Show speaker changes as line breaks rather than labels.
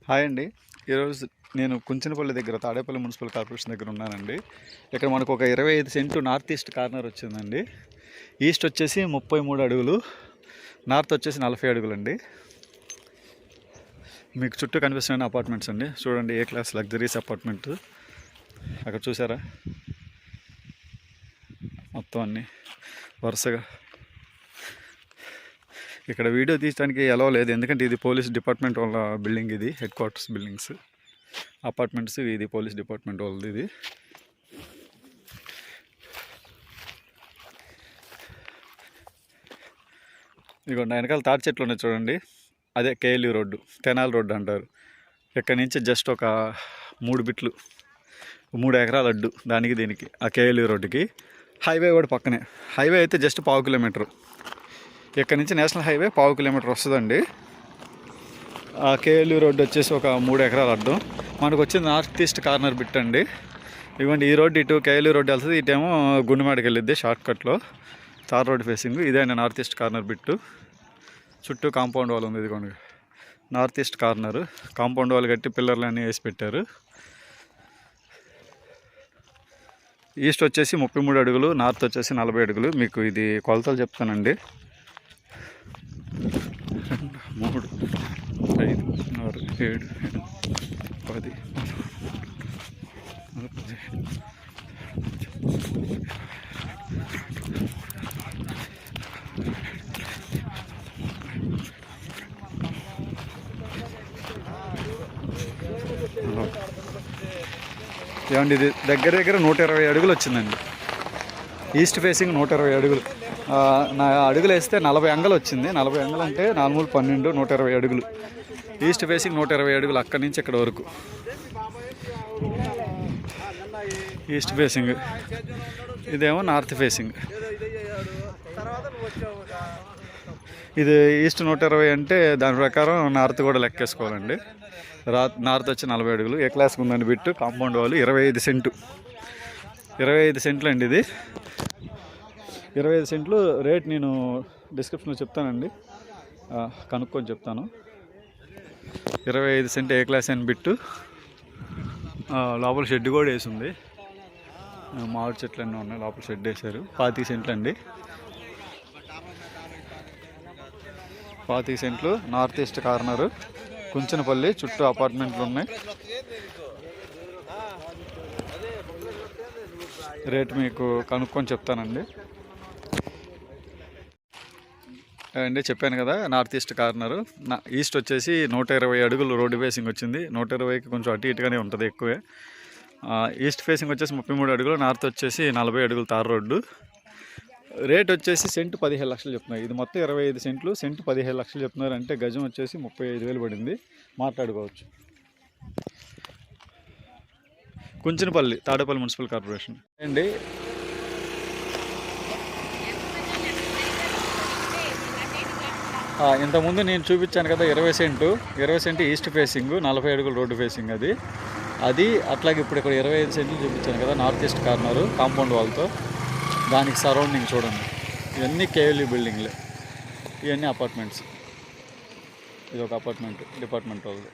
Hi అండి. ఈరోజు నేను కుంచనపల్లి దగ్గర తాడేపల్లి మున్సిపల్ కార్పొరేషన్ దగ్గర ఉన్నానండి. ఇక్కడ మనకు ఒక 25 సెంటు నార్త్ ఈస్ట్ కార్నర్ వచ్చిందండి. ఈస్ట్ వచ్చేసి 33 అడుగులు, నార్త్ వచ్చేసి 40 అడుగులండి. మీకు చుట్టూ కనిపిస్తున్న అపార్ట్మెంట్స్ అండి. చూడండి, ఏ క్లాస్ లగ్జరీస్ అపార్ట్మెంట్. అక్కడ చూసారా, మొత్తం అన్నీ వరుసగా. ఇక్కడ వీడియో తీయడానికి ఎలా లేదు, ఎందుకంటే ఇది పోలీస్ డిపార్ట్మెంట్ వాళ్ళ బిల్డింగ్. ఇది హెడ్ క్వార్టర్స్ బిల్డింగ్స్, అపార్ట్మెంట్స్. ఇది పోలీస్ డిపార్ట్మెంట్ వాళ్ళది. ఇది ఇదిగోండి, వెనకాల తాటి చెట్లు ఉన్నాయి చూడండి. అదే కేఎల్యూ రోడ్డు, తెనాలి రోడ్డు అంటారు. ఇక్కడ నుంచి జస్ట్ ఒక 3 బిట్లు, 3 ఎకరాల అడ్డు దానికి దీనికి, ఆ కేఎల్యూ రోడ్డుకి. హైవే కూడా పక్కనే. హైవే అయితే జస్ట్ 1/2 కిలోమీటరు. ఇక్కడ నుంచి నేషనల్ హైవే 1/2 కిలోమీటర్ వస్తుందండి. ఆ కేఎల్యూ రోడ్డు వచ్చేసి ఒక 3 ఎకరాల అడ్డం. మనకు వచ్చింది నార్త్ ఈస్ట్ కార్నర్ బిట్ అండి. ఇవ్వండి, ఈ రోడ్డు ఇటు కేఎల్యూ రోడ్డు వెళ్తుంది, ఇటేమో గుండుమాడికి వెళ్ళిద్ది షార్ట్కట్లో, తార్ రోడ్ ఫేసింగ్. ఇదే అండి నార్త్ ఈస్ట్ కార్నర్ బిట్టు. చుట్టూ కాంపౌండ్ వాల్ ఉంది. ఇదిగోండి, north east corner compound wall కట్టి పిల్లర్లు అన్నీ వేసి పెట్టారు. ఈస్ట్ వచ్చేసి 33 అడుగులు, నార్త్ వచ్చేసి 40 అడుగులు. మీకు ఇది కొలతలు చెప్తానండి. 3, 5, 6, 7, 10, ఏమండి, ఇది దగ్గర దగ్గర 120 అడుగులు వచ్చిందండి. ఈస్ట్ ఫేసింగ్ 120 అడుగులు. నా అడుగులు వేస్తే 40 అంగలు వచ్చింది. 40 అంగలు అంటే 4 12, 120 అడుగులు. ఈస్ట్ ఫేసింగ్ 120 అడుగులు, అక్కడి నుంచి ఇక్కడ వరకు ఈస్ట్ ఫేసింగ్. ఇదేమో నార్త్ ఫేసింగ్. ఇది ఈస్ట్ 120 అంటే దాని ప్రకారం నార్త్ కూడా లెక్కేసుకోవాలండి. నార్త్ వచ్చి 40 అడుగులు. ఏ క్లాస్కి ఉందండి బిట్టు. కాంపౌండ్ వాళ్ళు 25 సెంటు. 25 సెంట్లు అండి ఇది. 25 సెంట్లు రేట్ నేను డిస్క్రిప్షన్లో చెప్తానండి, కనుక్కొని చెప్తాను. 25 సెంట్ ఏ క్లాస్ అని బిట్టు. లోపల షెడ్ కూడా వేసి ఉంది. మామిడి చెట్లు అన్నీ ఉన్నాయి, లోపల షెడ్ వేశారు. 25 సెంట్లు అండి. 25 సెంట్లు నార్త్ ఈస్ట్ కార్నరు, కుంచనపల్లి. చుట్టూ అపార్ట్మెంట్లు ఉన్నాయి. రేట్ మీకు కనుక్కొని చెప్తానండి. అండి చెప్పాను కదా, నార్త్ ఈస్ట్ కార్నరు. ఈస్ట్ వచ్చేసి 120 అడుగులు రోడ్డు ఫేసింగ్ వచ్చింది. 120కి కొంచెం అటు ఇటుగానే ఉంటుంది, ఎక్కువే. ఈస్ట్ ఫేసింగ్ వచ్చేసి 33 అడుగులు, నార్త్ వచ్చేసి 40 అడుగులు తార్ రోడ్డు. రేట్ వచ్చేసి సెంటు 15 లక్షలు చెప్తున్నారు. ఇది మొత్తం 25 సెంట్లు, సెంటు 15 లక్షలు చెప్తున్నారు. అంటే గజం వచ్చేసి 35,000 పడింది. మాట్లాడుకోవచ్చు. కుంచనపల్లి, తాడేపల్లి మున్సిపల్ కార్పొరేషన్ అండి. ఇంతకుముందు నేను చూపించాను కదా 20 సెంటు ఈస్ట్ ఫేసింగ్, 40 అడుగులు రోడ్డు ఫేసింగ్. అది అట్లాగే ఇప్పుడు ఇక్కడ 25 సెంట్లు చూపించాను కదా నార్త్ ఈస్ట్ కార్నరు, కాంపౌండ్ వాల్తో. దానికి సరౌండింగ్ చూడండి, ఇవన్నీ కేఎల్యూ బిల్డింగ్లే, ఇవన్నీ అపార్ట్మెంట్స్. ఇది ఒక అపార్ట్మెంట్ డిపార్ట్మెంట్ వాళ్ళది.